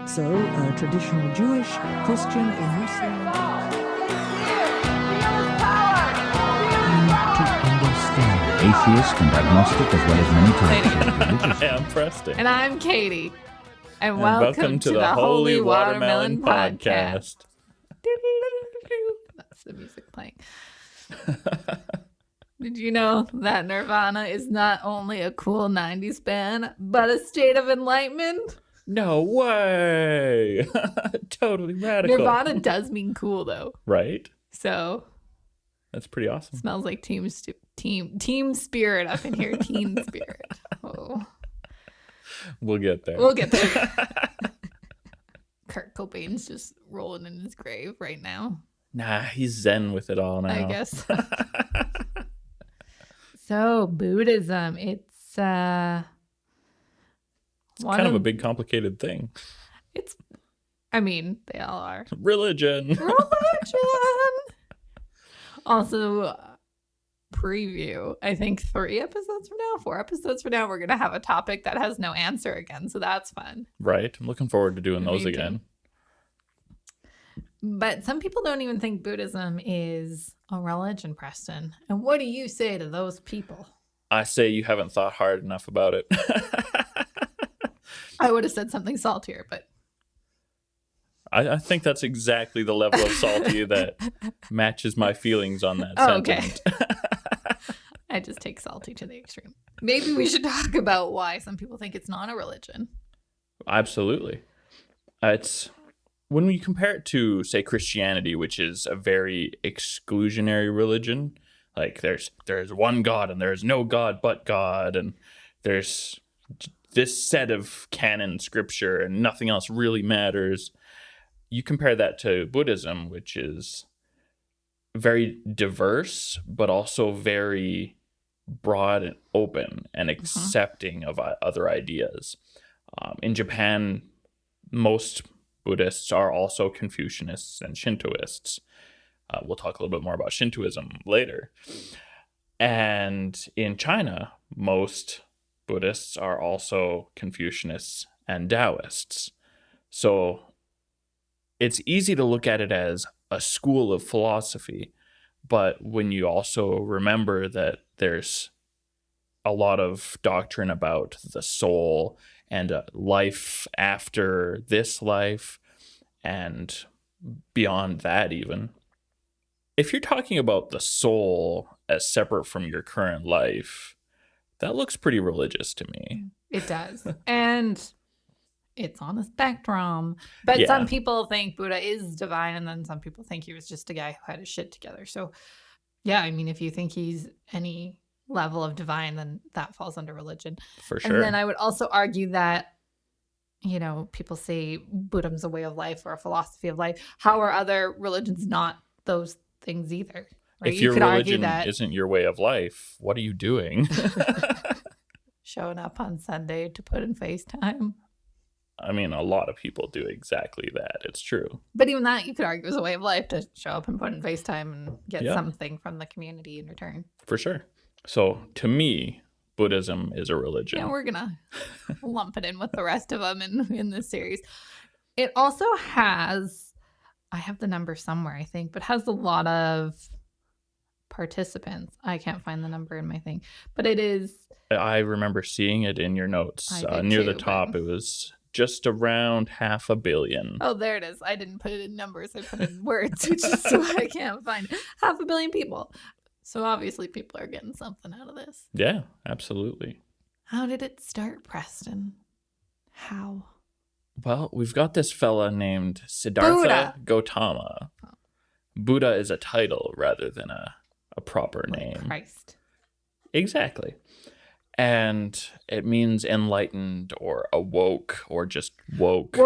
So, traditional Jewish, Christian, and Muslim. To understand. Atheist and agnostic as well as many types. Hi, I'm Preston. And I'm Katie. And welcome to the Holy Watermelon Podcast. That's the music playing. Did you know that Nirvana is not only a cool 90s band, but a state of enlightenment? No way. Totally radical. Nirvana does mean cool, though. Right? So that's pretty awesome. Smells like team spirit up in here. Teen spirit. Oh. We'll get there. Kurt Cobain's just rolling in his grave right now. Nah, he's zen with it all now. I guess. So Buddhism, it's kind of a big complicated thing. They all are. Religion. Also, preview. I think 4 episodes from now, we're going to have a topic that has no answer again. So that's fun. Right. I'm looking forward to doing those again. But some people don't even think Buddhism is a religion, Preston. And what do you say to those people? I say you haven't thought hard enough about it. I would have said something saltier, but I think that's exactly the level of salty that matches my feelings on that sentiment. Okay. I just take salty to the extreme. Maybe we should talk about why some people think it's not a religion. Absolutely. It's when we compare it to, say, Christianity, which is a very exclusionary religion. Like there's one God and there's no God but God, and there's this set of canon scripture and nothing else really matters. You compare that to Buddhism, which is very diverse, but also very broad and open and accepting of other ideas. In Japan, most Buddhists are also Confucianists and Shintoists. We'll talk a little bit more about Shintoism later. And in China, most Buddhists are also Confucianists and Taoists. So it's easy to look at it as a school of philosophy, but when you also remember that there's a lot of doctrine about the soul and life after this life and beyond that even, if you're talking about the soul as separate from your current life, that looks pretty religious to me. It does. And it's on a spectrum. But some people think Buddha is divine, and then some people think he was just a guy who had his shit together. So, if you think he's any level of divine, then that falls under religion. For sure. And then I would also argue that, people say Buddhism's a way of life or a philosophy of life. How are other religions not those things either? Right? If your religion isn't your way of life, what are you doing? Showing up on Sunday to put in FaceTime. I mean, a lot of people do exactly that. It's true. But even that, you could argue, is a way of life to show up and put in FaceTime and get something from the community in return. For sure. So, to me, Buddhism is a religion. Yeah, we're going to lump it in with the rest of them in this series. It also has, I have the number somewhere, I think, but has a lot of participants. I can't find the number in my thing. But it is. I remember seeing it in your notes. Near the top, it was just around 500 million. Oh, there it is. I didn't put it in numbers. I put it in words, which is why I can't find 500 million people. So obviously people are getting something out of this. Yeah, absolutely. How did it start, Preston? How? Well, we've got this fella named Siddhartha Gautama. Oh. Buddha is a title rather than a proper name. Christ. Exactly. And it means enlightened or awoke or just woke.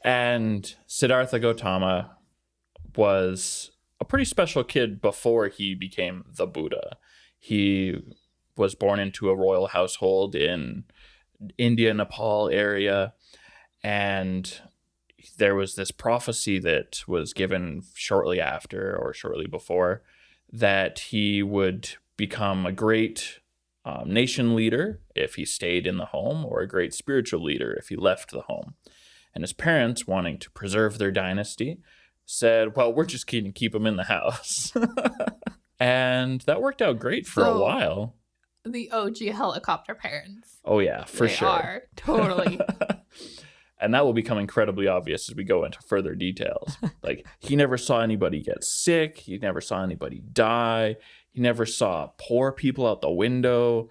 And Siddhartha Gautama was a pretty special kid before he became the Buddha. He was born into a royal household in India, Nepal area. And there was this prophecy that was given shortly after or shortly before that he would become a great nation leader if he stayed in the home, or a great spiritual leader if he left the home. And his parents, wanting to preserve their dynasty, said, well, we're just going to keep him in the house. And that worked out great for a while. The OG helicopter parents. Oh, yeah, for sure. They are, totally. And that will become incredibly obvious as we go into further details. Like, he never saw anybody get sick. He never saw anybody die. He never saw poor people out the window.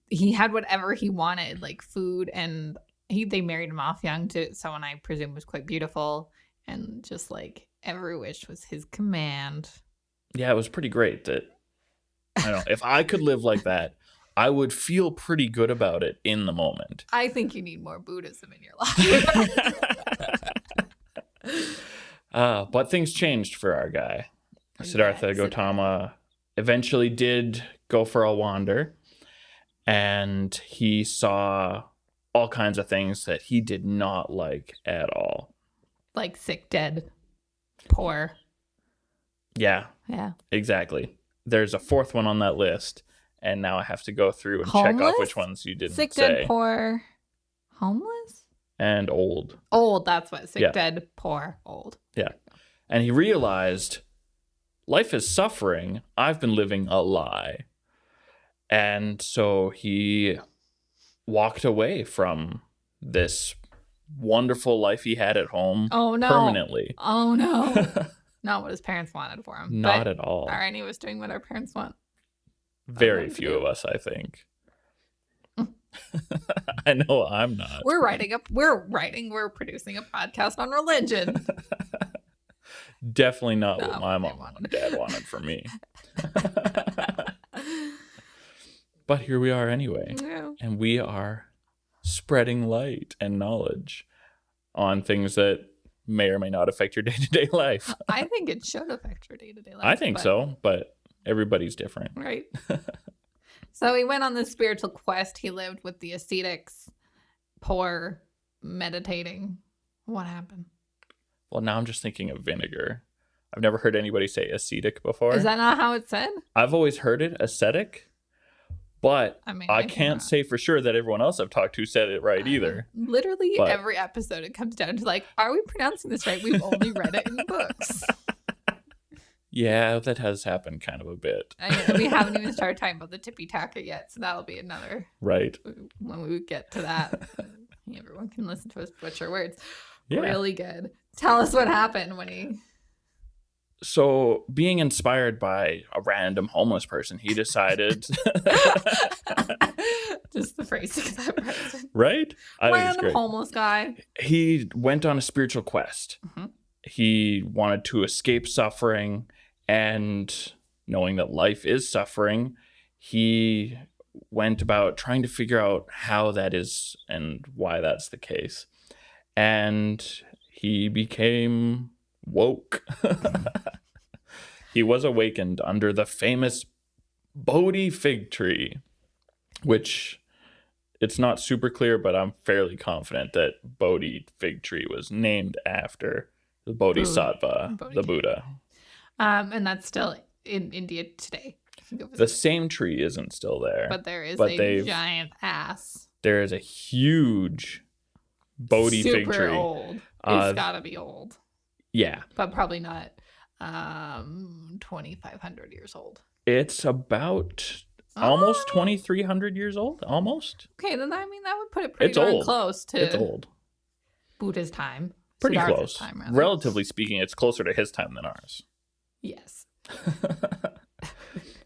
He had whatever he wanted, like food, and they married him off young to someone I presume was quite beautiful, and just like every wish was his command. Yeah, it was pretty great. That, I don't know, if I could live like that, I would feel pretty good about it in the moment. I think you need more Buddhism in your life. But things changed for our guy. Siddhartha Gautama eventually did go for a wander, and he saw all kinds of things that he did not like at all. Like sick, dead, poor. Yeah. Yeah. Exactly. There's a fourth one on that list. And now I have to go through and check off which ones you didn't say. Sick, dead, poor, homeless? And old. Old, that's what. Sick, dead, poor, old. Yeah. And he realized life is suffering. I've been living a lie. And so he walked away from this wonderful life he had at home permanently. Oh, no. Not what his parents wanted for him. Not at all. All right, he was doing what our parents want. Very few of us, I think. I know I'm not. We're producing a podcast on religion. Definitely not what my mom and dad wanted for me. But here we are anyway. Yeah. And we are spreading light and knowledge on things that may or may not affect your day-to-day life. I think it should affect your day-to-day life. I think so, but everybody's different. Right. So he went on this spiritual quest. He lived with the ascetics, poor, meditating. What happened? Well, now I'm just thinking of vinegar. I've never heard anybody say ascetic before. Is that not how it's said? I've always heard it ascetic, but I can't say for sure that everyone else I've talked to said it right either. Literally every episode it comes down to like, are we pronouncing this right? We've only read it in books. Yeah, that has happened kind of a bit. We haven't even started talking about the Tipitaka yet, so that'll be another. Right. When we get to that, everyone can listen to us butcher words. Yeah. Really good. Tell us what happened when he... So, being inspired by a random homeless person, he decided... Just the phrasing of that person. Right? Random homeless guy. He went on a spiritual quest. Mm-hmm. He wanted to escape suffering, and knowing that life is suffering, he went about trying to figure out how that is and why that's the case. And he became woke. He was awakened under the famous Bodhi Fig Tree, which it's not super clear, but I'm fairly confident that Bodhi Fig Tree was named after the Bodhisattva, the Buddha. And that's still in India today. The same tree isn't still there. But there is a giant ass. There is a huge Bodhi Fig Tree. Super old. It's got to be old. Yeah. But probably not 2,500 years old. It's about almost 2,300 years old. Almost. Okay, then that would put it pretty darn close to it's old. Buddha's time. Pretty close. Time, relatively speaking, it's closer to his time than ours. Yes.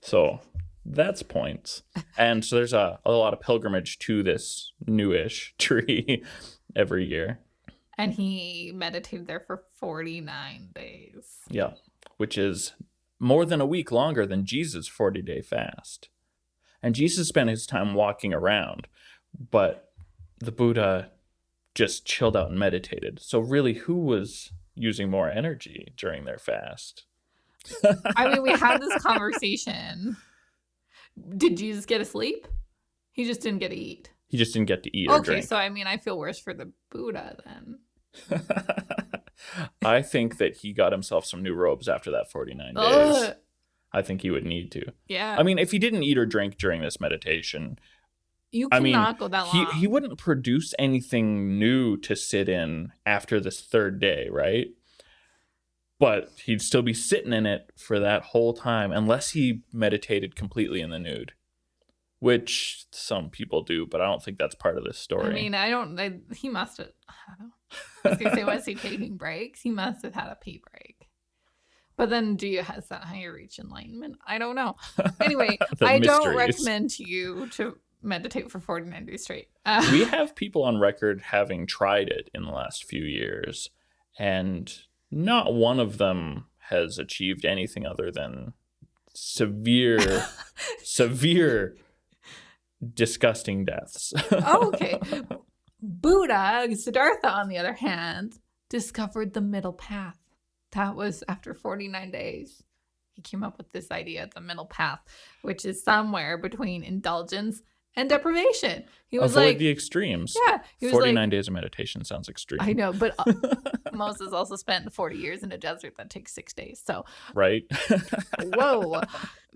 So that's points. And so there's a lot of pilgrimage to this newish tree every year. And he meditated there for 49 days. Yeah, which is more than a week longer than Jesus' 40-day fast. And Jesus spent his time walking around, but the Buddha just chilled out and meditated. So really, who was using more energy during their fast? I mean, we had this conversation. Did Jesus get to sleep? He just didn't get to eat. He just didn't get to eat or drink. Okay, so I mean, I feel worse for the Buddha then. I think that he got himself some new robes after that 49 days. Ugh. I think he would need to. Yeah. I mean, if he didn't eat or drink during this meditation, You cannot go that long. he wouldn't produce anything new to sit in after this third day, right? But he'd still be sitting in it for that whole time unless he meditated completely in the nude, which some people do, but I don't think that's part of this story. I mean, he must have, I don't know. I was going to say, was he taking breaks? He must have had a pee break. But then is that how you reach enlightenment? I don't know. Anyway, I don't recommend to you to meditate for 49 days straight. We have people on record having tried it in the last few years, and not one of them has achieved anything other than severe disgusting deaths. Oh, okay. Buddha, Siddhartha, on the other hand, discovered the middle path. That was after 49 days. He came up with this idea, the middle path, which is somewhere between indulgence and deprivation. He was Avoid the extremes. Yeah. He was 49 days of meditation sounds extreme. I know, but Moses also spent 40 years in a desert that takes 6 days. So, right? Whoa.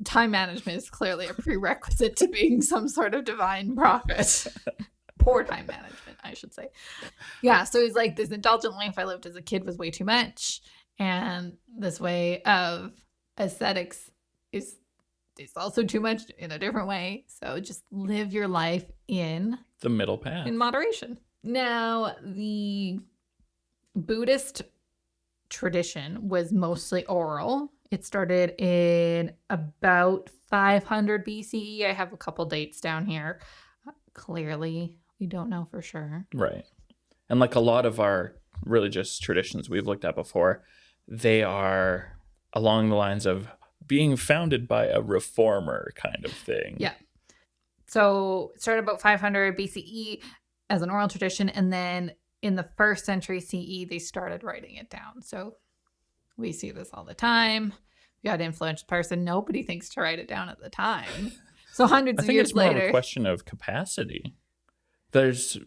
Time management is clearly a prerequisite to being some sort of divine prophet. Poor time management, I should say. Yeah, so he's like, this indulgent life I lived as a kid was way too much. And this way of aesthetics is also too much in a different way. So just live your life in the middle path, in moderation. Now, the Buddhist tradition was mostly oral. It started in about 500 BCE. I have a couple dates down here. Clearly, we don't know for sure. Right. And like a lot of our religious traditions we've looked at before, they are along the lines of being founded by a reformer kind of thing. Yeah. So it started about 500 BCE as an oral tradition. And then in the 1st century CE, they started writing it down. So we see this all the time. You got an influential person. Nobody thinks to write it down at the time. So hundreds of years later. I think it's more of a question of capacity. There's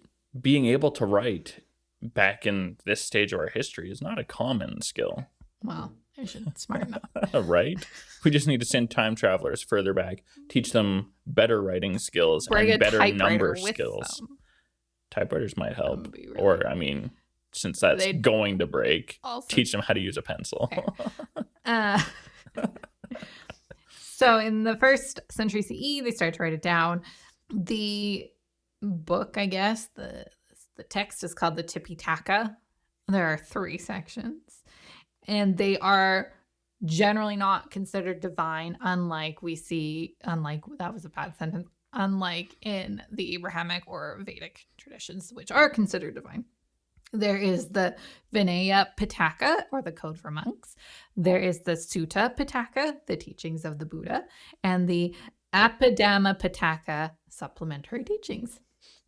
being able to write back in this stage of our history is not a common skill. Well, I should smart enough. Right? We just need to send time travelers further back, teach them better writing skills and better number skills. Them. Typewriters might help. Really or, I mean, since that's going to break, teach them how to use a pencil. So in the 1st century CE, they started to write it down. The book, I guess, the text is called the Tipitaka. There are 3 sections. And they are generally not considered divine, unlike that was a bad sentence, unlike in the Abrahamic or Vedic traditions, which are considered divine. There is the Vinaya Pitaka, or the Code for Monks. There is the Sutta Pitaka, the teachings of the Buddha, and the Abhidhamma Pitaka, supplementary teachings.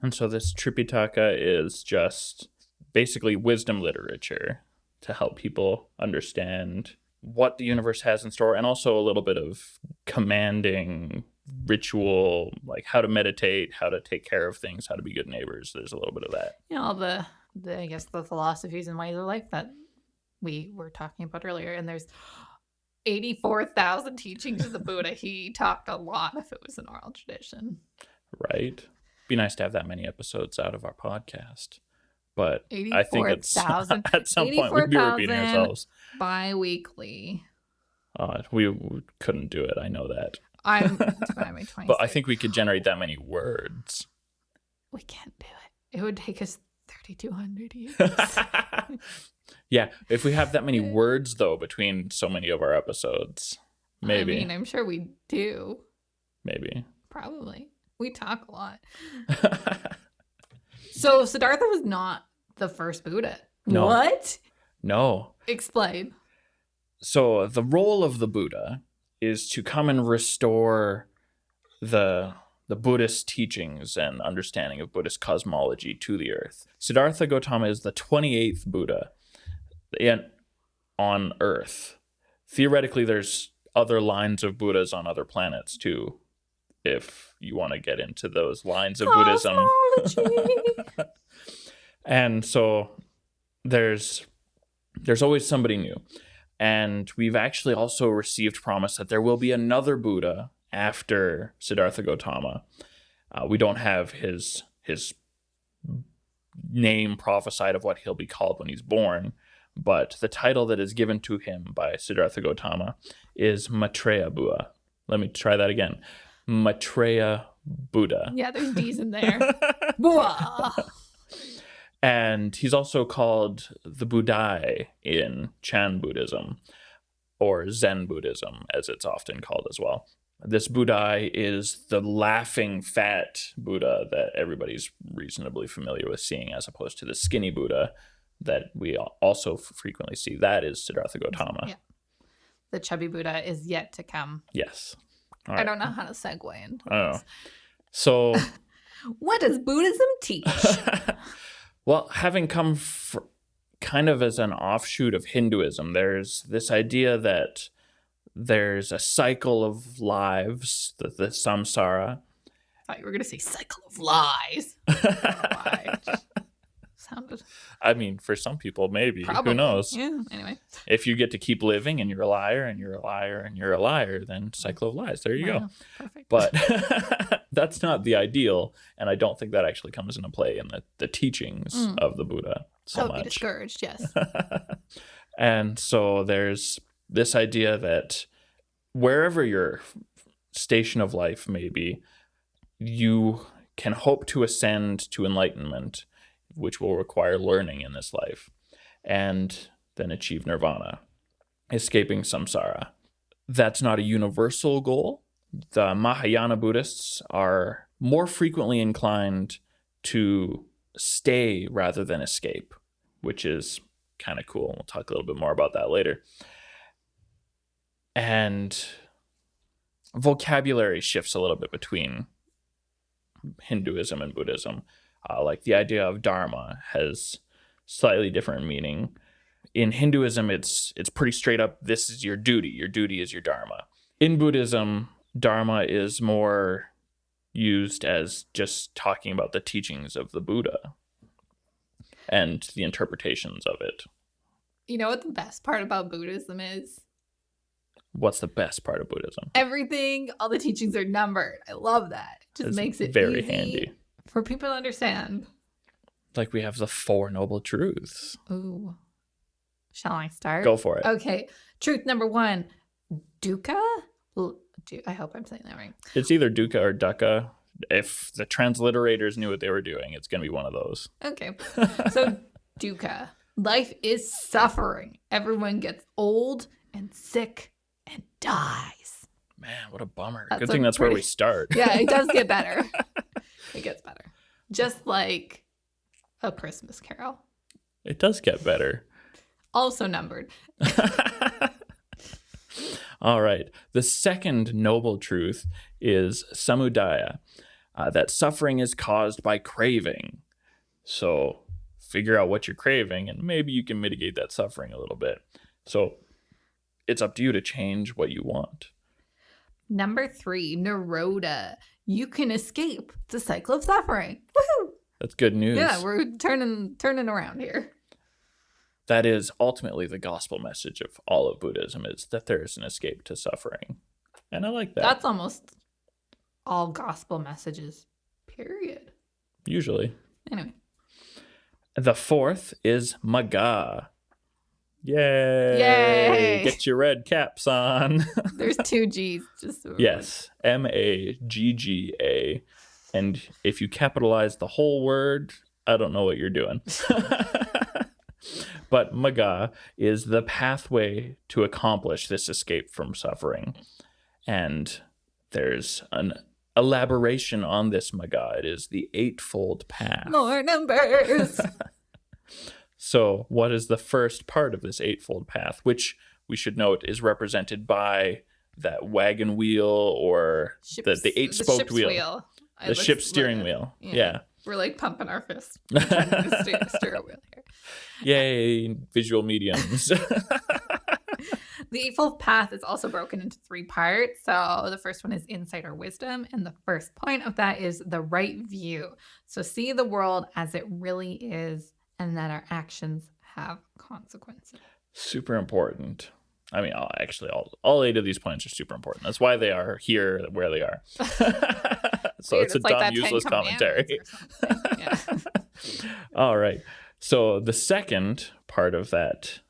And so this Tripitaka is just basically wisdom literature to help people understand what the universe has in store, and also a little bit of commanding ritual, like how to meditate, how to take care of things, how to be good neighbors. There's a little bit of that. You know, all the I guess the philosophies and ways of life that we were talking about earlier. And there's 84,000 teachings of the Buddha. He talked a lot if it was an oral tradition. Right. Be nice to have that many episodes out of our podcast. But I think it's at some point we'd be repeating ourselves. Bi-weekly. We couldn't do it. I know that. I'm 26. But I think we could generate that many words. We can't do it. It would take us 3,200 years. Yeah. If we have that many words, though, between so many of our episodes, maybe. I mean, I'm sure we do. Maybe. Probably. We talk a lot. So Siddhartha was not the first Buddha. No. What? No. Explain. So the role of the Buddha is to come and restore the Buddhist teachings and understanding of Buddhist cosmology to the earth. Siddhartha Gautama is the 28th Buddha on Earth. Theoretically, there's other lines of Buddhas on other planets too, if you want to get into those lines of Buddhism. And so there's always somebody new. And we've actually also received promise that there will be another Buddha after Siddhartha Gautama. We don't have his name prophesied of what he'll be called when he's born, but the title that is given to him by Siddhartha Gautama is Maitreya Buddha. Let me try that again. Maitreya Buddha. Yeah, there's D's in there. Buddha. And he's also called the Buddhai in Chan Buddhism, or Zen Buddhism, as it's often called as well. This Buddhai is the laughing, fat Buddha that everybody's reasonably familiar with seeing, as opposed to the skinny Buddha that we also frequently see. That is Siddhartha Gautama. Yeah. The chubby Buddha is yet to come. Yes. All I right. don't know how to segue into I don't know. this. So, What does Buddhism teach? well, having come kind of as an offshoot of Hinduism, there's this idea that there's a cycle of lives, the samsara. I thought you were going to say cycle of lies. I don't know why. It just sounded I mean, for some people, maybe. probably. Who knows? Yeah, anyway. If you get to keep living and you're a liar and you're a liar and you're a liar, then cycle of lies. There you go. Wow, perfect. But that's not the ideal. And I don't think that actually comes into play in the teachings of the Buddha so I would be much. discouraged, yes. And so there's this idea that wherever your station of life may be, you can hope to ascend to enlightenment, which will require learning in this life, and then achieve nirvana, escaping samsara. That's not a universal goal. The Mahayana Buddhists are more frequently inclined to stay rather than escape, which is kind of cool. We'll talk a little bit more about that later. And vocabulary shifts a little bit between Hinduism and Buddhism. Like the idea of dharma has slightly different meaning. In Hinduism, it's pretty straight up, this is your duty. Your duty is your dharma. In Buddhism, dharma is more used as just talking about the teachings of the Buddha and the interpretations of it. You know what the best part about Buddhism is? What's the best part of Buddhism? Everything, all the teachings are numbered. I love that. It just It's makes it very easy handy. for people to understand. Like we have the Four Noble Truths. Ooh. Shall I start? Go for it. Okay. Truth number 1. Dukkha? I hope I'm saying that right. It's either dukkha or dukkha. If the transliterators knew what they were doing, it's going to be one of those. Okay. So, dukkha. Life is suffering. Everyone gets old and sick and dies. Man, what a bummer. That's Good thing that's where we start. Yeah, it does get better. It gets better. Just like A Christmas Carol. It does get better. Also numbered. All right. The second noble truth is samudaya, that suffering is caused by craving. So figure out what you're craving, and maybe you can mitigate that suffering a little bit. So it's up to you to change what you want. Number 3, Nirodha. You can escape the cycle of suffering. Woohoo! That's good news. Yeah, we're turning around here. That is ultimately the gospel message of all of Buddhism, is that there is an escape to suffering. And I like that. That's almost all gospel messages, period. Usually. Anyway. The fourth is Magga. Yay! Yay! Get your red caps on. There's 2 G's. Just so Yes, Magga. And if you capitalize the whole word, I don't know what you're doing. But Magga is the pathway to accomplish this escape from suffering. And there's an elaboration on this Magga. It is the Eightfold Path. More numbers. So what is the first part of this Eightfold Path, which we should note is represented by that wagon wheel or the eight-spoked wheel. The ship's steering wheel. Yeah. We're like pumping our fist. We're trying to steer a wheel here. Yay, visual mediums. The Eightfold Path is also broken into 3 parts. So the first one is insight or wisdom. And the first point of that is the right view. So see the world as it really is, and that our actions have consequences. Super important. I mean, all 8 of these points are super important. That's why they are here where they are. So Weird, it's a like dumb, that useless 10 commentary. Commandments or something. Yeah. All right. So the second part of that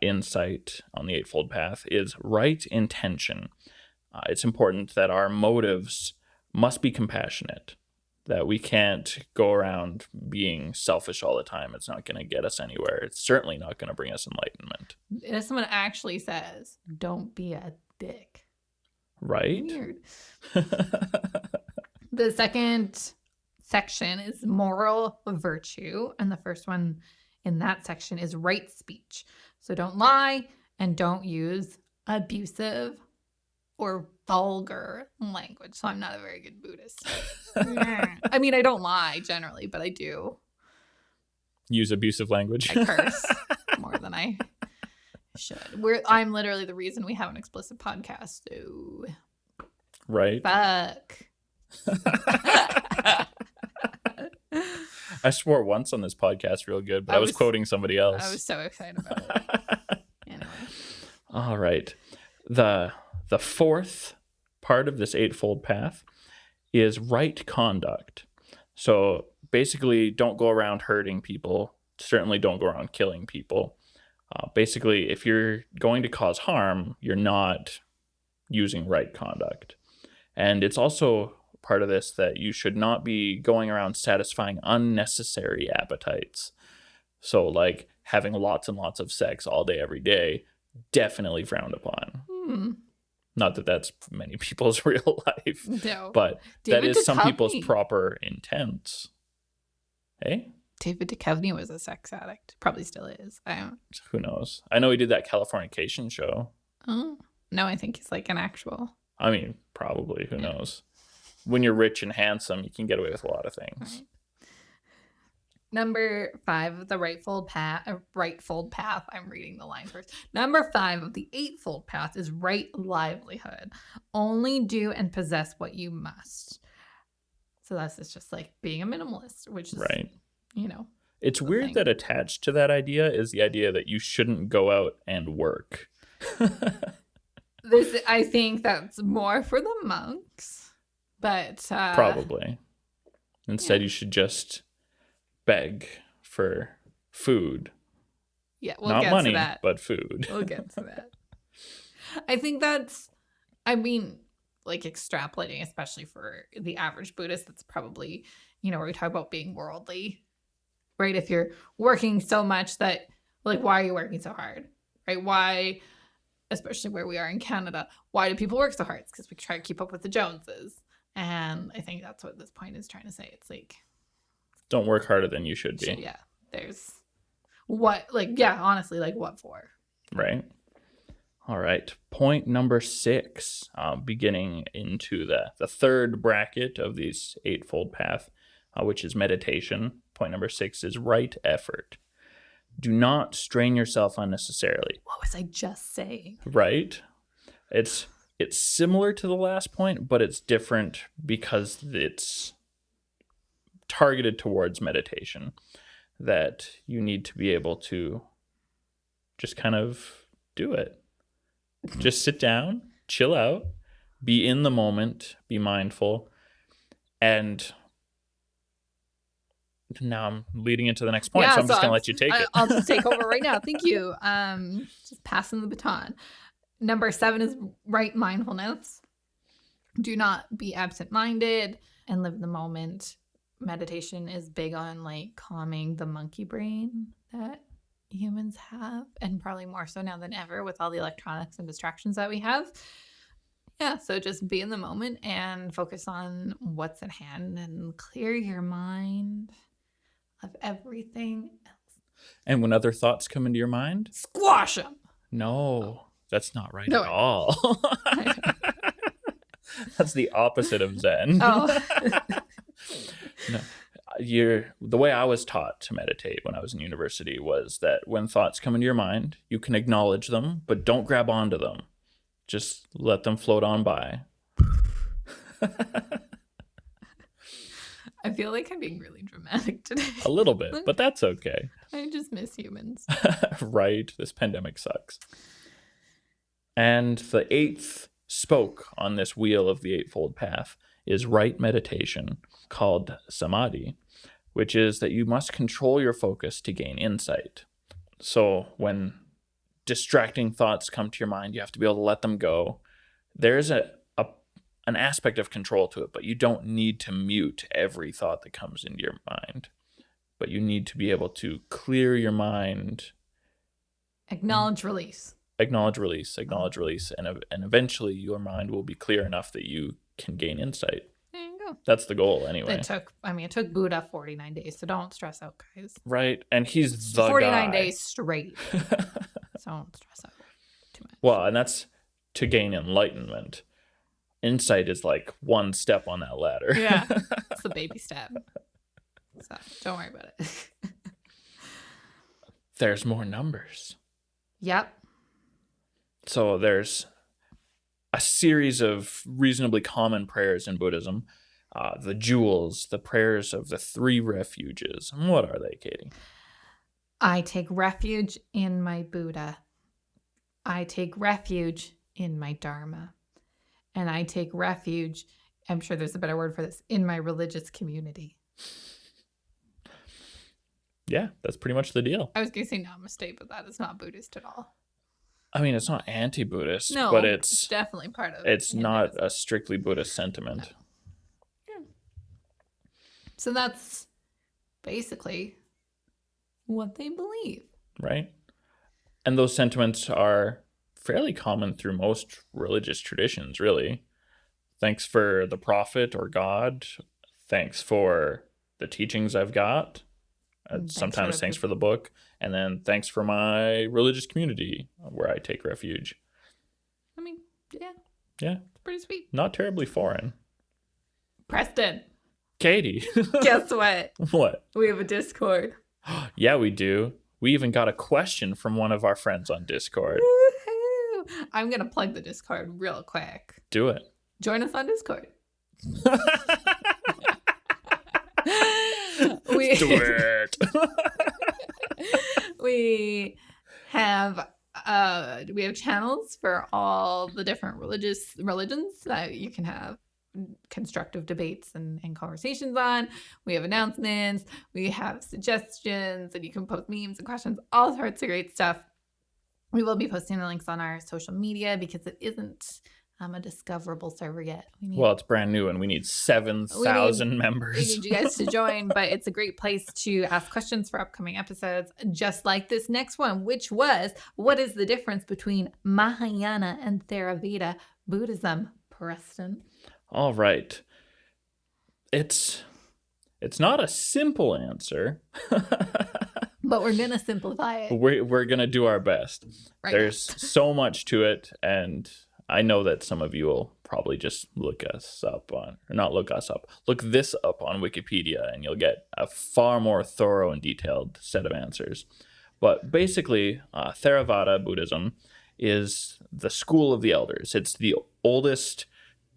insight on the Eightfold Path is right intention. It's important that our motives must be compassionate, that we can't go around being selfish all the time. It's not going to get us anywhere. It's certainly not going to bring us enlightenment. If someone actually says, don't be a dick. Right? Weird. The second section is moral virtue, and the first one in that section is right speech. So don't lie and don't use abusive or vulgar language. So I'm not a very good Buddhist. I mean, I don't lie generally, but I do. Use abusive language. I curse more than I should. I'm literally the reason we have an explicit podcast. So Right. fuck. I swore once on this podcast real good, but I was quoting somebody else. I was so excited about it. Anyway. All right. The fourth part of this Eightfold Path is right conduct. So basically, don't go around hurting people. Certainly don't go around killing people. Basically, if you're going to cause harm, you're not using right conduct. And it's also part of this that you should not be going around satisfying unnecessary appetites. So like having lots and lots of sex all day, every day, definitely frowned upon. Not that that's many people's real life, No. but David that is some people's Duchovny. proper intent. Hey? David Duchovny was a sex addict. Probably still is. I don't. Who knows? I know he did that Californication show. Oh. No, I think he's like an actual. I mean, probably. Who knows? When you're rich and handsome, you can get away with a lot of things. Right. Number 5 of the rightfold path. I'm reading the lines first. Number 5 of the eightfold path is right livelihood. Only do and possess what you must. So that's just like being a minimalist, which is, Right. you know. It's the weird thing. that attached to that idea is the idea that you shouldn't go out and work. I think that's more for the monks, but Probably. Instead, you should just beg for food. Yeah, we'll Not get money, to that. but food. We'll get to that. I think that's, I mean, like extrapolating, especially for the average Buddhist, that's probably, where we talk about being worldly, right? If you're working so much that, like, why are you working so hard, right? Why, especially where we are in Canada, why do people work so hard? It's because we try to keep up with the Joneses. And I think that's what this point is trying to say. It's like, Don't work harder than you should be. yeah, there's what, like, yeah, honestly, like what for? Right. All right. Point number 6, beginning into the third bracket of this eightfold path, which is meditation. Point number 6 is right effort. Do not strain yourself unnecessarily. What was I just saying? Right? It's similar to the last point, but it's different because it's targeted towards meditation. That you need to be able to just kind of do it. Just sit down, chill out, be in the moment, be mindful. And now I'm leading into the next point, so I'm just going to let you take it. I'll just take over right now. Thank you. Just passing the baton. Number 7 is right mindfulness. Do not be absent-minded and live in the moment. Meditation is big on like calming the monkey brain that humans have, and probably more so now than ever with all the electronics and distractions that we have. Yeah, so just be in the moment and focus on what's at hand and clear your mind of everything else. And when other thoughts come into your mind, Squash them. no, that's not right No. at all. That's the opposite of Zen. Oh. No. The way I was taught to meditate when I was in university was that when thoughts come into your mind, you can acknowledge them, but don't grab onto them. Just let them float on by. I feel like I'm being really dramatic today. A little bit, but that's okay. I just miss humans. Right? This pandemic sucks. And the 8th spoke on this wheel of the Eightfold Path is right meditation, called samadhi, which is that you must control your focus to gain insight. So when distracting thoughts come to your mind, you have to be able to let them go. There's an aspect of control to it, but you don't need to mute every thought that comes into your mind. But you need to be able to clear your mind. Acknowledge release. Acknowledge release. And eventually your mind will be clear enough that you can gain insight. There you go. That's the goal anyway. It took Buddha 49 days, so don't stress out, guys. Right. And he's the 49 guy. days straight. So don't stress out too much. Well, and that's to gain enlightenment. Insight is like one step on that ladder. Yeah. It's the baby step. So don't worry about it. There's more numbers. Yep. So there's a series of reasonably common prayers in Buddhism. The jewels, the prayers of the 3 refuges. What are they, Katie? I take refuge in my Buddha. I take refuge in my Dharma. And I take refuge, I'm sure there's a better word for this, in my religious community. Yeah, that's pretty much the deal. I was going to say namaste, but that is not Buddhist at all. I mean, it's not anti-Buddhist, No, but it's definitely part of it's not Hinduism. a strictly Buddhist sentiment. Yeah. So that's basically what they believe. Right? And those sentiments are fairly common through most religious traditions, really. Thanks for the prophet or God. Thanks for the teachings I've got. Sometimes thanks for the book. And then thanks for my religious community where I take refuge. I mean, yeah. Yeah. It's pretty sweet. Not terribly foreign. Preston, Katie. guess what? What? We have a Discord. Yeah, we do. We even got a question from one of our friends on Discord. Woohoo! I'm going to plug the Discord real quick. Do it. Join us on Discord. Do it. we have channels for all the different religions that you can have constructive debates and conversations on. We have announcements, we have suggestions, and you can post memes and questions, all sorts of great stuff. We will be posting the links on our social media because it isn't a discoverable server yet. Well, it's brand new and we need 7,000 members. We need you guys to join, but it's a great place to ask questions for upcoming episodes, just like this next one, which was, what is the difference between Mahayana and Theravada Buddhism? Preston. All right. It's not a simple answer. But we're going to simplify it. We're going to do our best. Right. There's so much to it, and I know that some of you will probably just look this up on Wikipedia, and you'll get a far more thorough and detailed set of answers. But basically, Theravada Buddhism is the school of the elders. It's the oldest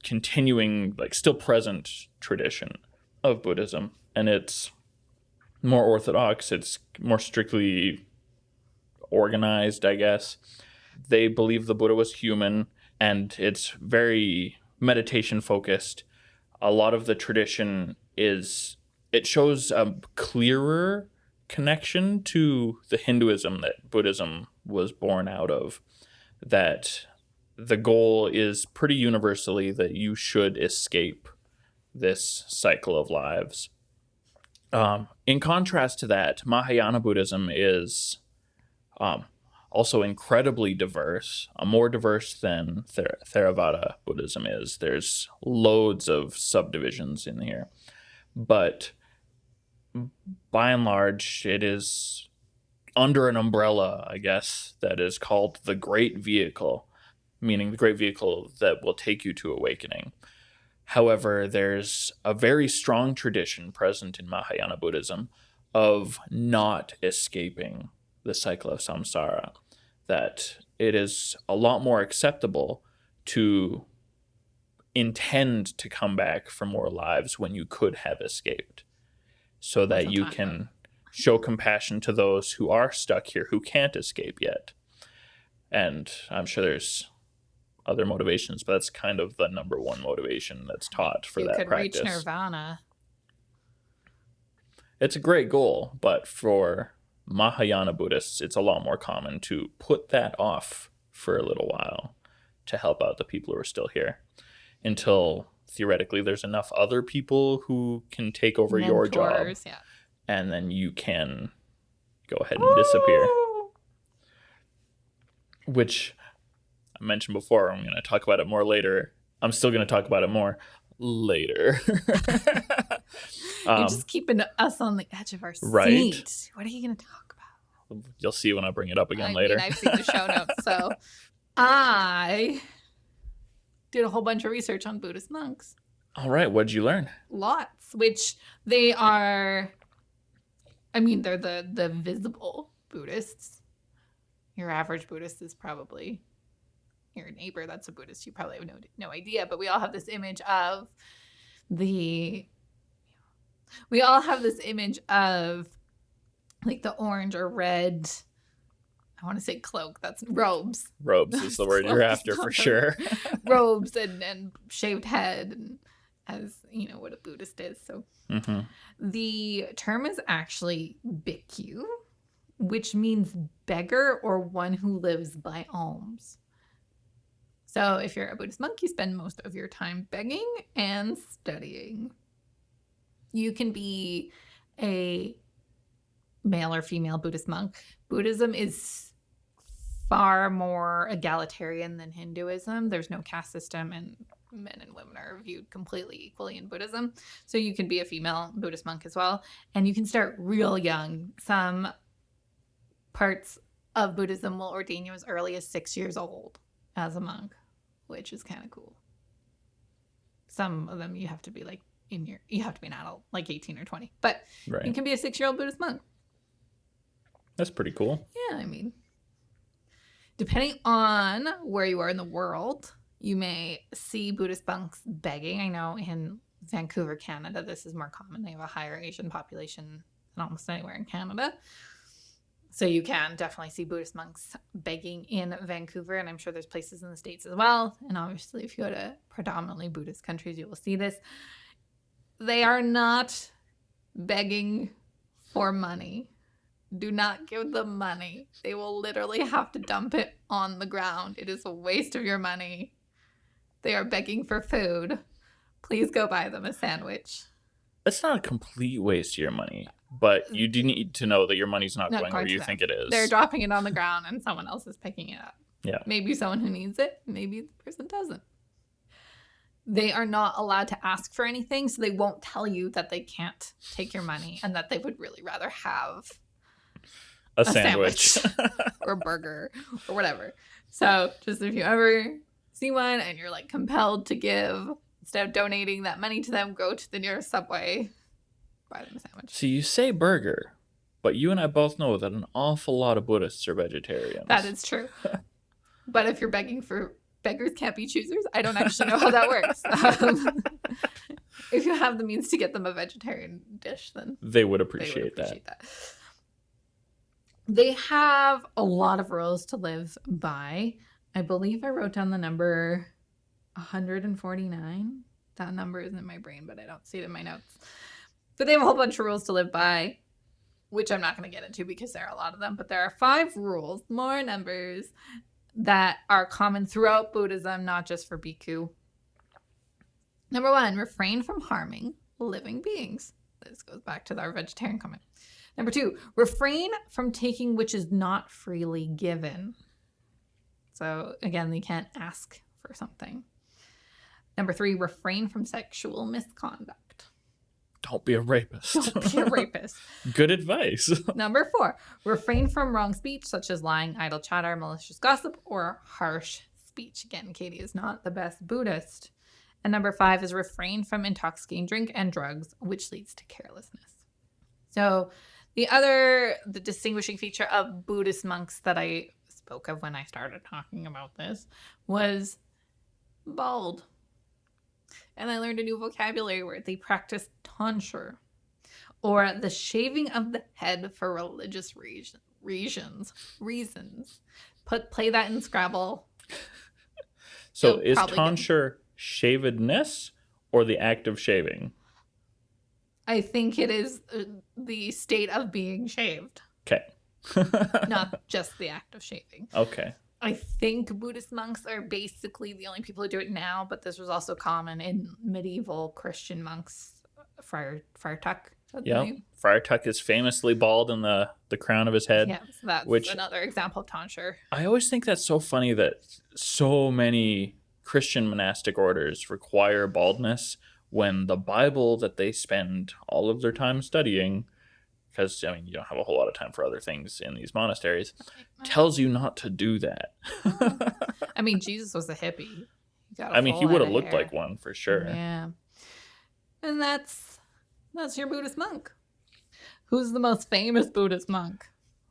continuing, still present tradition of Buddhism, and it's more orthodox. It's more strictly organized, I guess. They believe the Buddha was human, and it's very meditation focused. A lot of the tradition it shows a clearer connection to the Hinduism that Buddhism was born out of, that the goal is pretty universally that you should escape this cycle of lives. In contrast to that, Mahayana Buddhism is also incredibly diverse, more diverse than Theravada Buddhism is. There's loads of subdivisions in here. But by and large, it is under an umbrella, I guess, that is called the Great Vehicle, meaning the great vehicle that will take you to awakening. However, there's a very strong tradition present in Mahayana Buddhism of not escaping the cycle of samsara, that it is a lot more acceptable to intend to come back for more lives when you could have escaped, so that you can show compassion to those who are stuck here, who can't escape yet. And I'm sure there's other motivations, but that's kind of the number one motivation that's taught for you that could practice. reach nirvana. It's a great goal, but for Mahayana Buddhists, it's a lot more common to put that off for a little while to help out the people who are still here until theoretically there's enough other people who can take over your job. Mentors, yeah. And then you can go ahead and disappear. Which I mentioned before, I'm going to talk about it more later. I'm still going to talk about it more later. You're just keeping us on the edge of our seat. Right. What are you going to talk about? You'll see when I bring it up again later. I've seen the show notes. So I did a whole bunch of research on Buddhist monks. All right. What'd you learn? Lots, which they are, I mean, they're the visible Buddhists. Your average Buddhist is probably your neighbor that's a Buddhist. You probably have no idea, but we all have this image of like the orange or red, I want to say cloak, that's robes. Robes is the word you're after for sure. Robes and shaved head, and as you know what a Buddhist is. So the term is actually bhikkhu, which means beggar or one who lives by alms. So if you're a Buddhist monk, you spend most of your time begging and studying. You can be a male or female Buddhist monk. Buddhism is far more egalitarian than Hinduism. There's no caste system, and men and women are viewed completely equally in Buddhism. So you can be a female Buddhist monk as well. And you can start real young. Some parts of Buddhism will ordain you as early as 6 years old as a monk, which is kind of cool. Some of them you have to be like you have to be an adult, like 18 or 20. But right. You can be a 6-year-old Buddhist monk. That's pretty cool. Yeah, I mean, depending on where you are in the world, you may see Buddhist monks begging. I know in Vancouver, Canada, this is more common. They have a higher Asian population than almost anywhere in Canada. So you can definitely see Buddhist monks begging in Vancouver, and I'm sure there's places in the States as well. And obviously, if you go to predominantly Buddhist countries, you will see this. They are not begging for money. Do not give them money. They will literally have to dump it on the ground. It is a waste of your money. They are begging for food. Please go buy them a sandwich. That's not a complete waste of your money, but you do need to know that your money's not going where you think it is. They're dropping it on the ground and someone else is picking it up. Yeah. Maybe someone who needs it. Maybe the person doesn't. They are not allowed to ask for anything, so they won't tell you that they can't take your money and that they would really rather have a sandwich. or a burger or whatever. So just if you ever see one and you're like compelled to give, instead of donating that money to them, go to the nearest Subway, buy them a sandwich. So you say burger, but you and I both know that an awful lot of Buddhists are vegetarians. That is true. But if you're begging for beggars can't be choosers, I don't actually know how that works. If you have the means to get them a vegetarian dish, then they would appreciate that. They have a lot of rules to live by. I believe I wrote down the number 149. That number isn't in my brain, but I don't see it in my notes. But they have a whole bunch of rules to live by, which I'm not going to get into because there are a lot of them. But there are 5 rules, more numbers, that are common throughout Buddhism, not just for bhikkhu. Number 1, refrain from harming living beings. This goes back to our vegetarian comment. Number 2, refrain from taking which is not freely given. So again, they can't ask for something. Number 3, refrain from sexual misconduct. Don't be a rapist. Don't be a rapist. Good advice. Number 4, refrain from wrong speech, such as lying, idle chatter, malicious gossip, or harsh speech. Again, Katie is not the best Buddhist. And number 5 is refrain from intoxicating drink and drugs, which leads to carelessness. So the distinguishing feature of Buddhist monks that I spoke of when I started talking about this was bald. And I learned a new vocabulary word. They practice tonsure, or the shaving of the head for religious reasons. Play that in Scrabble. So It'll is probably get- tonsure shavedness or the act of shaving? I think it is the state of being shaved, Okay. not just the act of shaving. Okay. I think Buddhist monks are basically the only people who do it now, but this was also common in medieval Christian monks. Friar Tuck. Yeah. Friar Tuck is famously bald in the crown of his head. Yeah, so that's which another example of tonsure. I always think that's so funny that so many Christian monastic orders require baldness when the Bible that they spend all of their time studying, because I mean you don't have a whole lot of time for other things in these monasteries, tells you not to do that. I mean, Jesus was a hippie. He would have looked like one for sure. Yeah. And that's your Buddhist monk. Who's the most famous Buddhist monk?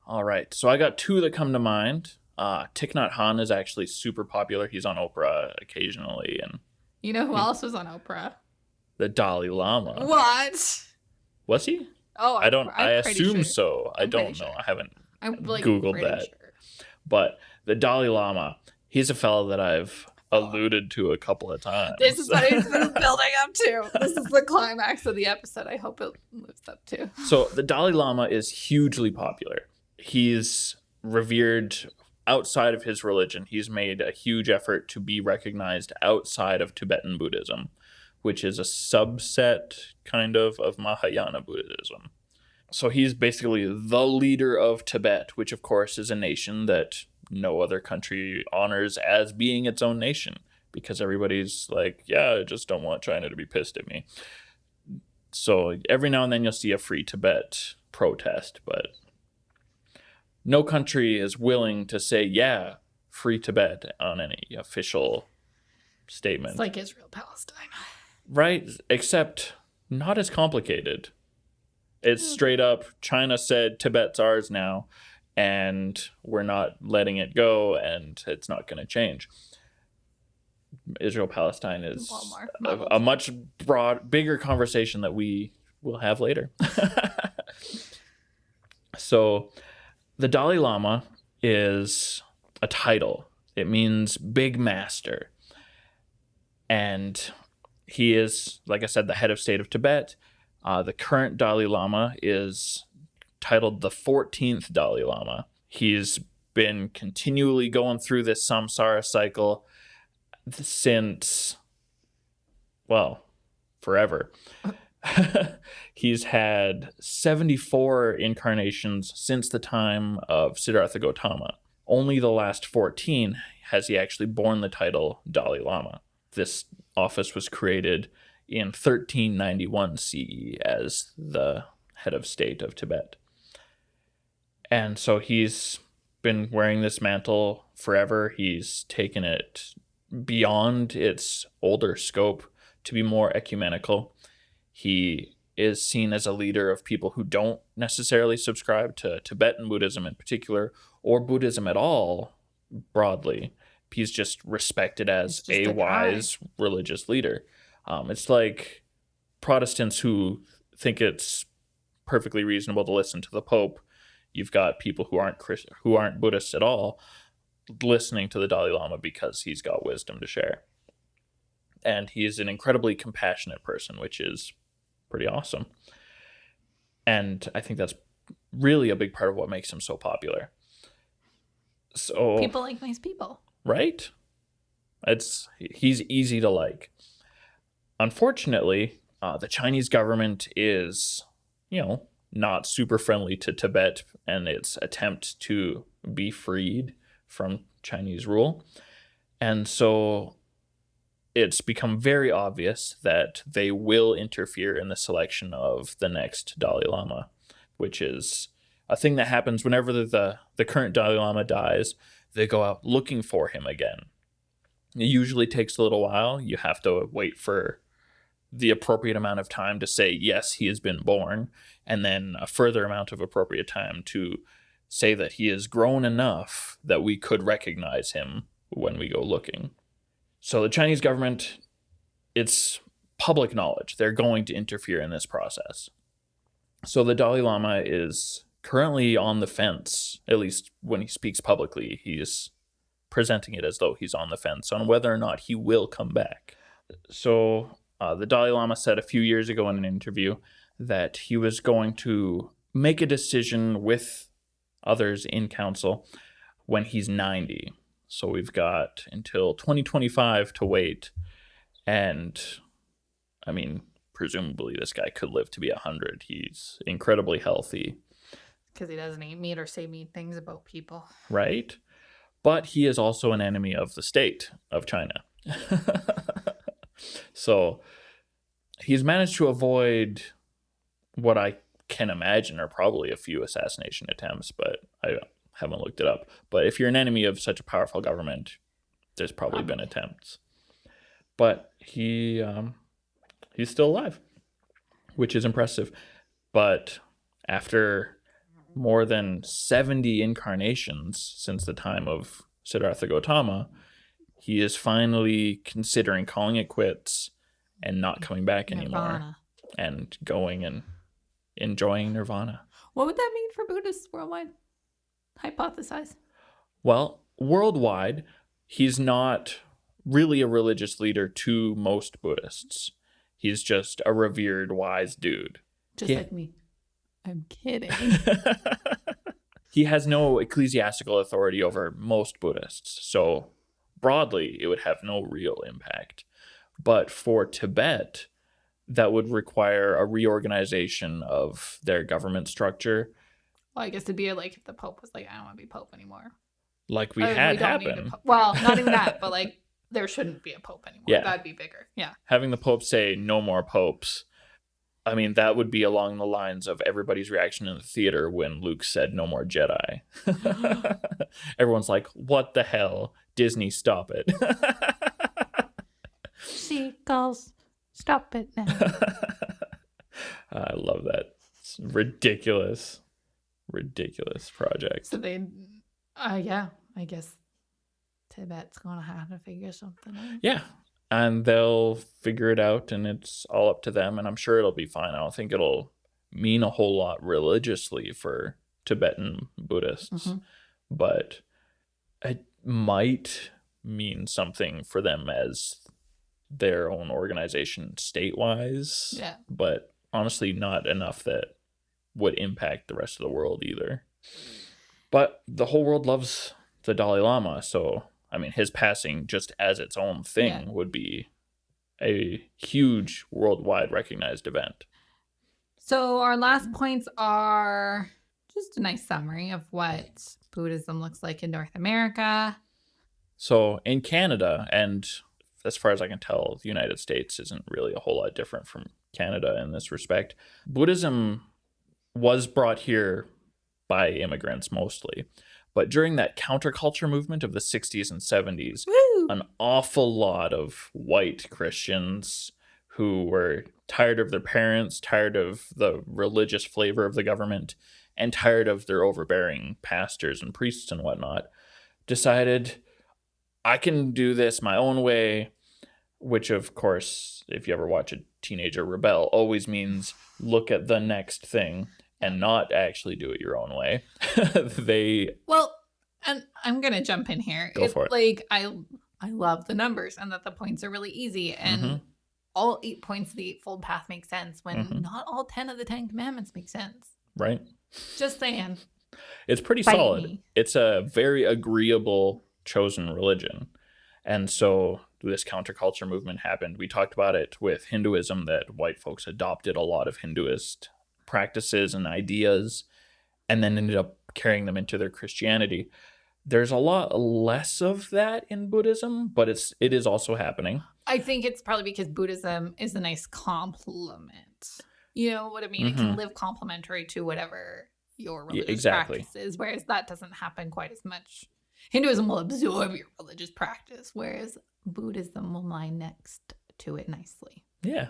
All right. So I got two that come to mind. Thich Nhat Hanh is actually super popular. He's on Oprah occasionally. And you know who else was on Oprah? The Dalai Lama. What? Was he? Oh, I assume sure. so. I don't know. Sure. I haven't I'm Googled that. Sure. But the Dalai Lama, he's a fellow that I've alluded to a couple of times. This is what it's been building up to. This is the climax of the episode. I hope it lives up to. So the Dalai Lama is hugely popular. He's revered outside of his religion. He's made a huge effort to be recognized outside of Tibetan Buddhism, which is a subset kind of Mahayana Buddhism. So he's basically the leader of Tibet, which of course is a nation that no other country honors as being its own nation, because everybody's like, yeah, I just don't want China to be pissed at me. So every now and then you'll see a Free Tibet protest, but no country is willing to say, yeah, Free Tibet on any official statement. It's like Israel-Palestine. Right, except not as complicated. It's straight up, China said Tibet's ours now, and we're not letting it go, and it's not going to change. Israel-Palestine is a much bigger conversation that we will have later. So the Dalai Lama is a title. It means big master. And he is, like I said, the head of state of Tibet. The current Dalai Lama is titled the 14th Dalai Lama. He's been continually going through this samsara cycle since, well, forever. He's had 74 incarnations since the time of Siddhartha Gautama. Only the last 14 has he actually borne the title Dalai Lama. This office was created in 1391 CE as the head of state of Tibet. And so he's been wearing this mantle forever. He's taken it beyond its older scope to be more ecumenical. He is seen as a leader of people who don't necessarily subscribe to Tibetan Buddhism in particular, or Buddhism at all broadly. He's just respected as a wise religious leader. It's like Protestants who think it's perfectly reasonable to listen to the Pope. You've got people who aren't Buddhists at all listening to the Dalai Lama because he's got wisdom to share. And he's an incredibly compassionate person, which is pretty awesome. And I think that's really a big part of what makes him so popular. So people like nice people. Right? He's easy to like. Unfortunately, the Chinese government is, not super friendly to Tibet and its attempt to be freed from Chinese rule. And so it's become very obvious that they will interfere in the selection of the next Dalai Lama, which is a thing that happens whenever the current Dalai Lama dies. They go out looking for him again. It usually takes a little while. You have to wait for the appropriate amount of time to say, yes, he has been born, and then a further amount of appropriate time to say that he has grown enough that we could recognize him when we go looking. So the Chinese government, it's public knowledge. They're going to interfere in this process. So the Dalai Lama is currently on the fence, at least when he speaks publicly. He's presenting it as though he's on the fence on whether or not he will come back. So the Dalai Lama said a few years ago in an interview that he was going to make a decision with others in council when he's 90. So we've got until 2025 to wait. And I mean, presumably this guy could live to be 100. He's incredibly healthy. Because he doesn't eat meat or say mean things about people. Right? But he is also an enemy of the state of China. So he's managed to avoid what I can imagine are probably a few assassination attempts, but I haven't looked it up. But if you're an enemy of such a powerful government, there's probably been attempts. But he's still alive, which is impressive. But after more than 70 incarnations since the time of Siddhartha Gautama, he is finally considering calling it quits and not coming back anymore and going and enjoying nirvana. What would that mean for Buddhists worldwide? Hypothesize. Well, worldwide, he's not really a religious leader to most Buddhists. He's just a revered, wise dude. Just like me. I'm kidding. He has no ecclesiastical authority over most Buddhists, so broadly, it would have no real impact. But for Tibet, that would require a reorganization of their government structure. Well, I guess it'd be like if the Pope was like, I don't want to be Pope anymore. Like we had happen. Well, not even that, but like there shouldn't be a Pope anymore. Yeah. That'd be bigger. Yeah. Having the Pope say no more popes, I mean, that would be along the lines of everybody's reaction in the theater when Luke said no more Jedi. Everyone's like, what the hell? Disney, stop it. Seagulls, stop it now. I love that. It's ridiculous project. So they, yeah, I guess Tibet's going to have to figure something out. Yeah. And they'll figure it out, and it's all up to them, and I'm sure it'll be fine. I don't think it'll mean a whole lot religiously for Tibetan Buddhists, but it might mean something for them as their own organization state-wise. Yeah. But honestly, not enough that would impact the rest of the world either. But the whole world loves the Dalai Lama, so I mean, his passing just as its own thing would be a huge worldwide recognized event. So our last points are just a nice summary of what Buddhism looks like in North America. So in Canada, and as far as I can tell, the United States isn't really a whole lot different from Canada in this respect. Buddhism was brought here by immigrants mostly. But during that counterculture movement of the 60s and 70s, an awful lot of white Christians who were tired of their parents, tired of the religious flavor of the government, and tired of their overbearing pastors and priests and whatnot, decided, I can do this my own way, which, of course, if you ever watch a teenager rebel, always means look at the next thing and not actually do it your own way. Well, and I'm gonna jump in here. Go for it. Like I love the numbers and that the points are really easy, and all 8 points of the Eightfold Path make sense when not all 10 of the 10 Commandments make sense. Right. Just saying. It's pretty solid. It's a very agreeable chosen religion, and so this counterculture movement happened. We talked about it with Hinduism, that white folks adopted a lot of Hinduist practices and ideas and then ended up carrying them into their Christianity. There's a lot less of that in Buddhism, but it is also happening. I think it's probably because Buddhism is a nice complement. You know what I mean? It can live complementary to whatever your religious practice is, whereas that doesn't happen quite as much. Hinduism will absorb your religious practice, whereas Buddhism will lie next to it nicely. Yeah,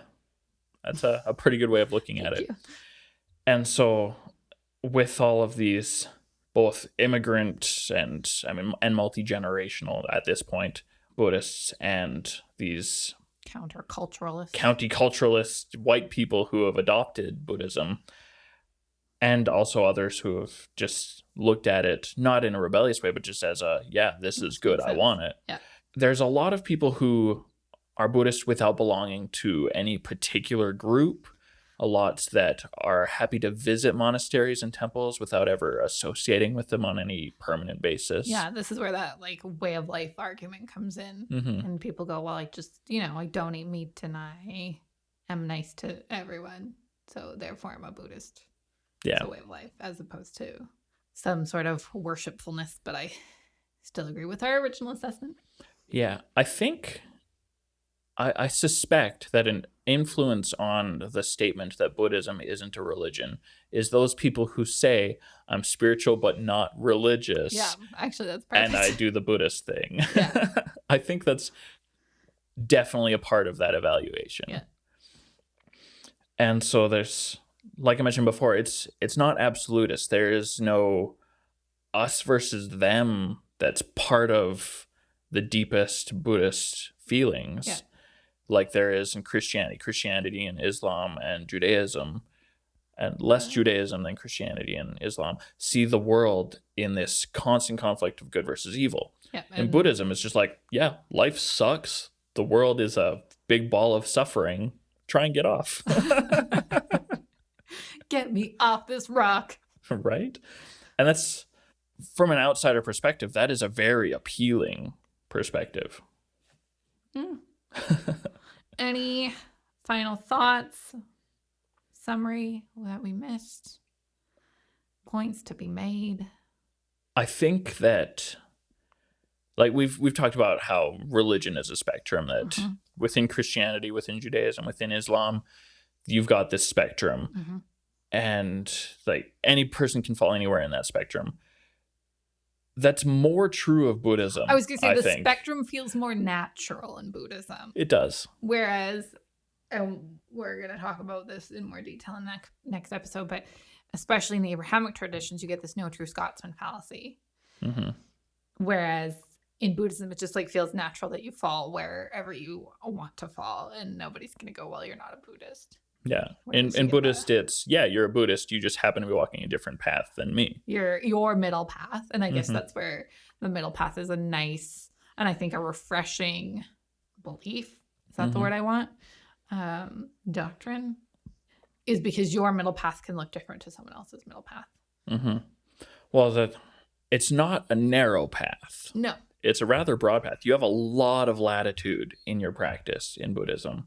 that's a pretty good way of looking at it. And so with all of these, both immigrant and multi-generational at this point, Buddhists and these counterculturalist white people who have adopted Buddhism, And also others who have just looked at it not in a rebellious way, but just as this is good. I want it. Yeah. There's a lot of people who are Buddhist without belonging to any particular group. A lot that are happy to visit monasteries and temples without ever associating with them on any permanent basis. Yeah, this is where that like way of life argument comes in. And people go, well, I just, I don't eat meat and I am nice to everyone. So therefore I'm a Buddhist. Yeah. It's a way of life as opposed to some sort of worshipfulness. But I still agree with our original assessment. Yeah, I think... I suspect that an influence on the statement that Buddhism isn't a religion is those people who say, I'm spiritual but not religious. Yeah, actually, that's perfect. And I do the Buddhist thing. Yeah. I think that's definitely a part of that evaluation. Yeah. And so there's, like I mentioned before, it's not absolutist. There is no us versus them that's part of the deepest Buddhist feelings. Yeah. Like there is in Christianity and Islam and Judaism, and less Judaism than Christianity and Islam, see the world in this constant conflict of good versus evil. Yeah, in Buddhism, it's just like, life sucks. The world is a big ball of suffering. Try and get off. Get me off this rock. Right? And that's, from an outsider perspective, that is a very appealing perspective. Any final thoughts, summary that we missed, points to be made? I think that, like we've talked about how religion is a spectrum, that within Christianity, within Judaism, within Islam, you've got this spectrum, and like any person can fall anywhere in that spectrum. That's more true of Buddhism. I was going to say think. Spectrum feels more natural in Buddhism. It does. Whereas, and we're going to talk about this in more detail in next episode, but especially in the Abrahamic traditions, you get this no true Scotsman fallacy. Whereas in Buddhism, it just like feels natural that you fall wherever you want to fall, and nobody's going to go, well, you're not a Buddhist. Yeah. In Buddhist, it's, you're a Buddhist. You just happen to be walking a different path than me. Your middle path. And I guess that's where the middle path is a nice, and I think a refreshing belief. Is that the word I want? Doctrine. Is because your middle path can look different to someone else's middle path. Well, it's not a narrow path. No. It's a rather broad path. You have a lot of latitude in your practice in Buddhism.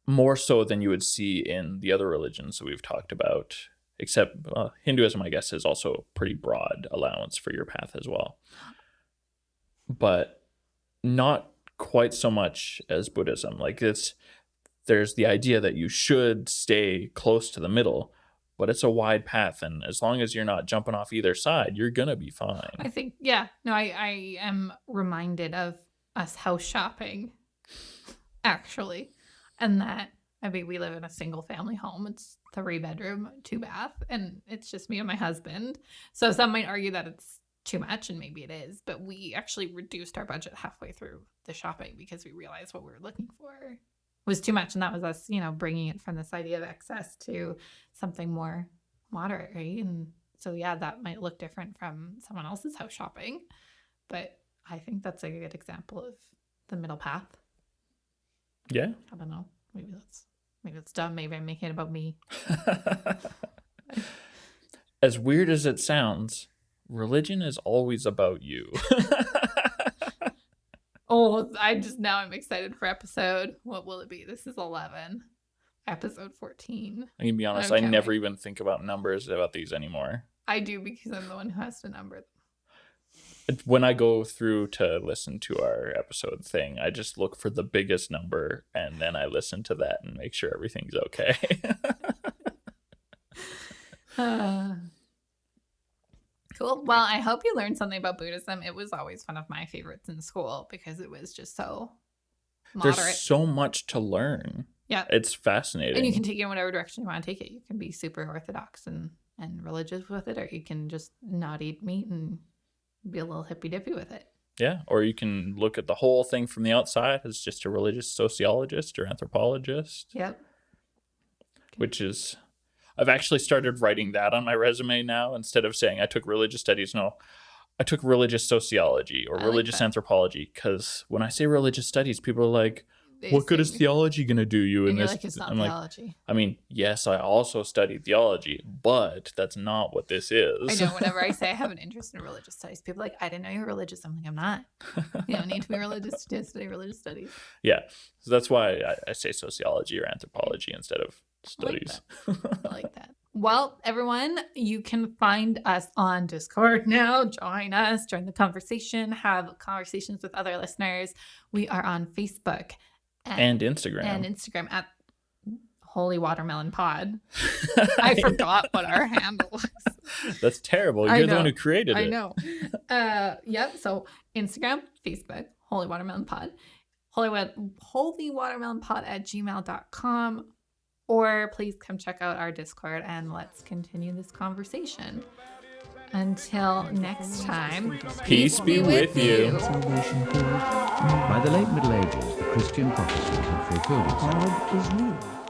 More so than you would see in the other religions that we've talked about, except Hinduism, I guess, is also pretty broad allowance for your path as well. But not quite so much as Buddhism. Like there's the idea that you should stay close to the middle, but it's a wide path. And as long as you're not jumping off either side, you're going to be fine. I think, I am reminded of us house shopping, actually. And that, we live in a single family home. It's 3-bedroom, 2-bath, and it's just me and my husband. So some might argue that it's too much, and maybe it is, but we actually reduced our budget halfway through the shopping because we realized what we were looking for was too much. And that was us, bringing it from this idea of excess to something more moderate, right? And so, that might look different from someone else's house shopping, but I think that's a good example of the middle path. Yeah. I don't know. Maybe that's dumb. Maybe I'm making it about me. As weird as it sounds, religion is always about you. I'm excited for episode. What will it be? This is 11. Episode 14. I can be honest, I never even think about numbers about these anymore. I do because I'm the one who has to number them. When I go through to listen to our episode thing, I just look for the biggest number and then I listen to that and make sure everything's okay. Cool. Well, I hope you learned something about Buddhism. It was always one of my favorites in school because it was just so moderate. There's so much to learn. Yeah. It's fascinating. And you can take it in whatever direction you want to take it. You can be super orthodox and religious with it, or you can just not eat meat and be a little hippy-dippy with it. Yeah, or you can look at the whole thing from the outside as just a religious sociologist or anthropologist. Yep. Which is, I've actually started writing that on my resume now instead of saying I took religious studies. No, I took religious sociology or religious anthropology, because when I say religious studies, people are like, what good is theology going to do you in this? Like, it's not I'm theology. like, I mean, yes, I also studied theology, but that's not what this is. I know. Whenever I say I have an interest in religious studies, people are like, I didn't know you were religious. I'm like, I'm not. You don't need to be religious to study religious studies. Yeah. So that's why I say sociology or anthropology instead of studies. I like that. Well, everyone, you can find us on Discord now. Join us, join the conversation, have conversations with other listeners. We are on Facebook and Instagram. At Holy Watermelon Pod. I forgot what our handle was. That's terrible. You're the one who created it. I know. Yep. So Instagram, Facebook, Holy Watermelon Pod, holywatermelonpod@gmail.com. Or please come check out our Discord and let's continue this conversation. Until next time, peace be with you. Salvation for By the late Middle Ages, the Christian prophecy had fulfilled itself. God is near.